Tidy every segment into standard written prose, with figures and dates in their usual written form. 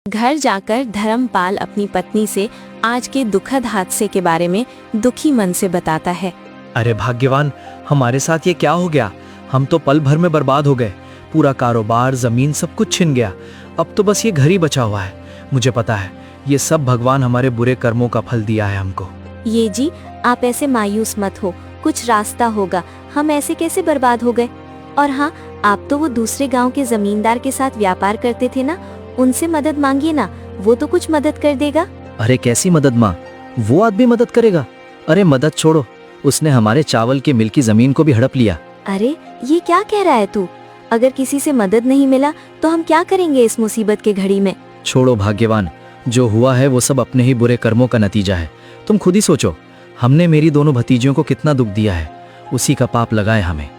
घर जाकर धर्मपाल अपनी पत्नी से आज के दुखद हादसे के बारे में दुखी मन से बताता है। अरे भाग्यवान, हमारे साथ ये क्या हो गया। हम तो पल भर में बर्बाद हो गए। पूरा कारोबार, जमीन, सब कुछ छिन गया। अब तो बस ये घर ही बचा हुआ है। मुझे पता है ये सब भगवान हमारे बुरे कर्मों का फल दिया है हमको। ये जी, आप ऐसे मायूस मत हो, कुछ रास्ता होगा। हम ऐसे कैसे बर्बाद हो गए। और हाँ, आप तो वो दूसरे गांव के जमींदार के साथ व्यापार करते थे ना, उनसे मदद मांगिए ना, वो तो कुछ मदद कर देगा। अरे कैसी मदद माँ, वो आदमी मदद करेगा। अरे मदद छोड़ो, उसने हमारे चावल के मिल की जमीन को भी हड़प लिया। अरे ये क्या कह रहा है तू। अगर किसी से मदद नहीं मिला तो हम क्या करेंगे इस मुसीबत के घड़ी में। छोड़ो भाग्यवान, जो हुआ है वो सब अपने ही बुरे कर्मों का नतीजा है। तुम खुद ही सोचो, हमने मेरी दोनों भतीजियों को कितना दुख दिया है, उसी का पाप लगाए हमें।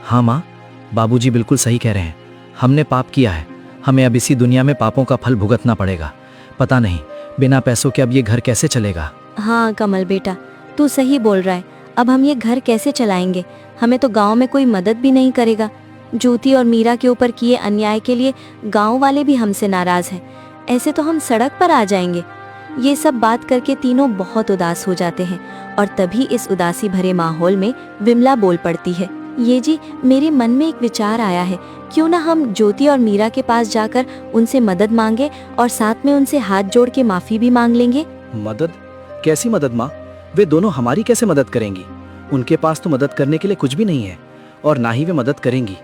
हाँ माँ, बाबूजी बिल्कुल सही कह रहे हैं। हमने पाप किया है, हमें अब इसी दुनिया में पापों का फल भुगतना पड़ेगा। पता नहीं बिना पैसों के अब ये घर कैसे चलेगा। हाँ कमल बेटा, तू सही बोल रहा है। अब हम ये घर कैसे चलाएंगे। हमें तो गांव में कोई मदद भी नहीं करेगा। ज्योति और मीरा के ऊपर किए अन्याय के लिए गांव वाले भी हमसे नाराज हैं। ऐसे तो हम सड़क पर आ जाएंगे। ये सब बात करके तीनों बहुत उदास हो जाते हैं और तभी इस उदासी भरे माहौल में विमला बोल पड़ती है। ये जी, मेरे मन में एक विचार आया है। क्यों ना हम ज्योति और मीरा के पास जाकर उनसे मदद मांगे और साथ में उनसे हाथ जोड़ के माफी भी मांग लेंगे। मदद? कैसी मदद माँ? वे दोनों हमारी कैसे मदद करेंगी? उनके पास तो मदद करने के लिए कुछ भी नहीं है और ना ही वे मदद करेंगी।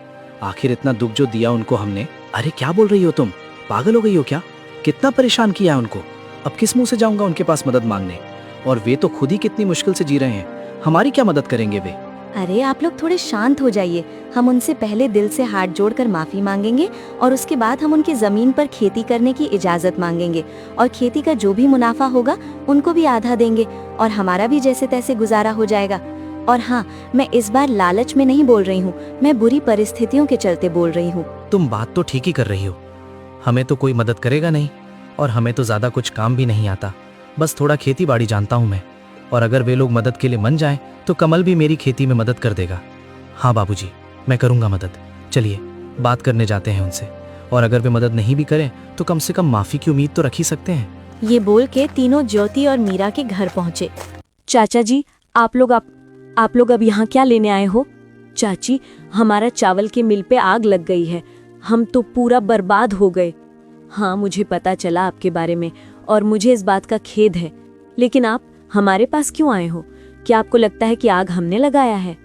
आखिर इतना दुख जो दिया उनको हमने। अरे क्या बोल रही हो तुम, पागल हो गई हो क्या? कितना परेशान किया है उनको। अब किस मुंह से जाऊंगा उनके पास मदद मांगने। और वे तो खुद ही कितनी मुश्किल से जी रहे हैं, हमारी क्या मदद करेंगे वे। अरे आप लोग थोड़े शांत हो जाइए। हम उनसे पहले दिल से हाथ जोड़कर माफी मांगेंगे और उसके बाद हम उनकी जमीन पर खेती करने की इजाजत मांगेंगे और खेती का जो भी मुनाफा होगा उनको भी आधा देंगे और हमारा भी जैसे तैसे गुजारा हो जाएगा। और हाँ, मैं इस बार लालच में नहीं बोल रही हूँ, मैं बुरी परिस्थितियों के चलते बोल रही हूँ। तुम बात तो ठीक ही कर रही हो। हमें तो कोई मदद करेगा नहीं और हमें तो ज्यादा कुछ काम भी नहीं आता। बस थोड़ा खेती बाड़ी जानता हूँ मैं। और अगर वे लोग मदद के लिए मन जाएं तो कमल भी मेरी खेती में मदद कर देगा। हाँ बाबूजी, मैं करूँगा मदद। चलिए बात करने जाते हैं उनसे। और अगर वे मदद नहीं भी करें तो कम से कम माफी की उम्मीद तो रख ही सकते हैं। ये बोल के तीनों ज्योति और मीरा के घर पहुँचे। चाचा जी, आप लोग अब यहाँ क्या लेने आए हो? चाची, हमारा चावल के मिल पे आग लग गई है। हम तो पूरा बर्बाद हो गए। हाँ, मुझे पता चला आपके बारे में और मुझे इस बात का खेद है। लेकिन आप हमारे पास क्यों आए हो? क्या आपको लगता है कि आग हमने लगाया है?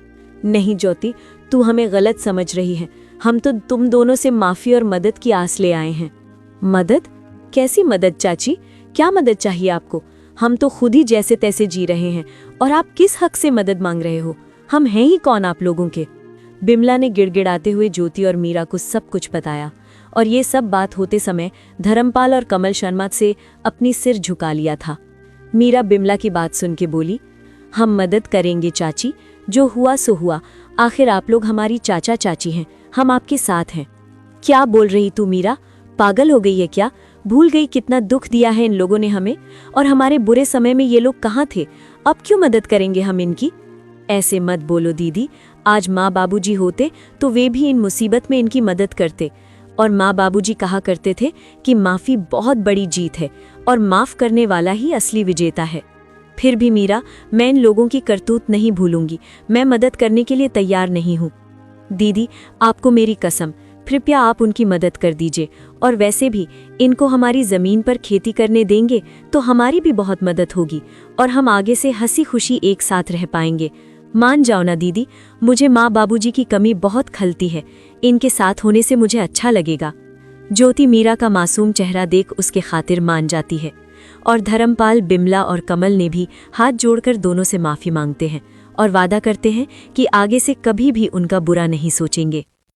नहीं ज्योति, तू हमें गलत समझ रही है। हम तो तुम दोनों से माफी और मदद की आस ले आए हैं। मदद? कैसी मदद चाची? क्या मदद चाहिए आपको? हम तो खुद ही जैसे तैसे जी रहे हैं और आप किस हक से मदद मांग रहे हो? हम हैं ही कौन आप लोगों के? बिमला ने गिड़गिड़ाते हुए ज्योति और मीरा को सब कुछ बताया। और ये सब बात होते समय धर्मपाल और कमल शर्मा से अपनी सिर झुका लिया था। मीरा बिमला की बात सुन के बोली, हम मदद करेंगे चाची, जो हुआ सो हुआ। आखिर आप लोग हमारी चाचा चाची हैं, हम आपके साथ हैं। क्या बोल रही तू मीरा? पागल हो गई है क्या? भूल गई कितना दुख दिया है इन लोगों ने हमें? और हमारे बुरे समय में ये लोग कहाँ थे? अब क्यों मदद करेंगे हम इनकी? ऐसे मत बोलो दीदी। आज माँ बाबूजी होते तो वे भी इन मुसीबत में इनकी मदद करते। और माँ बाबूजी कहा करते थे कि माफ़ी बहुत बड़ी जीत है और माफ़ करने वाला ही असली विजेता है। फिर भी मीरा, मैं इन लोगों की करतूत नहीं भूलूंगी। मैं मदद करने के लिए तैयार नहीं हूँ। दीदी, आपको मेरी कसम, कृपया आप उनकी मदद कर दीजिए। और वैसे भी इनको हमारी ज़मीन पर खेती करने देंगे तो हमारी भी बहुत मदद होगी और हम आगे से हंसी खुशी एक साथ रह पाएंगे। मान जाओ ना दीदी, मुझे माँ बाबूजी की कमी बहुत खलती है। इनके साथ होने से मुझे अच्छा लगेगा। ज्योति मीरा का मासूम चेहरा देख उसके खातिर मान जाती है और धर्मपाल, बिमला और कमल ने भी हाथ जोड़कर दोनों से माफ़ी मांगते हैं और वादा करते हैं कि आगे से कभी भी उनका बुरा नहीं सोचेंगे।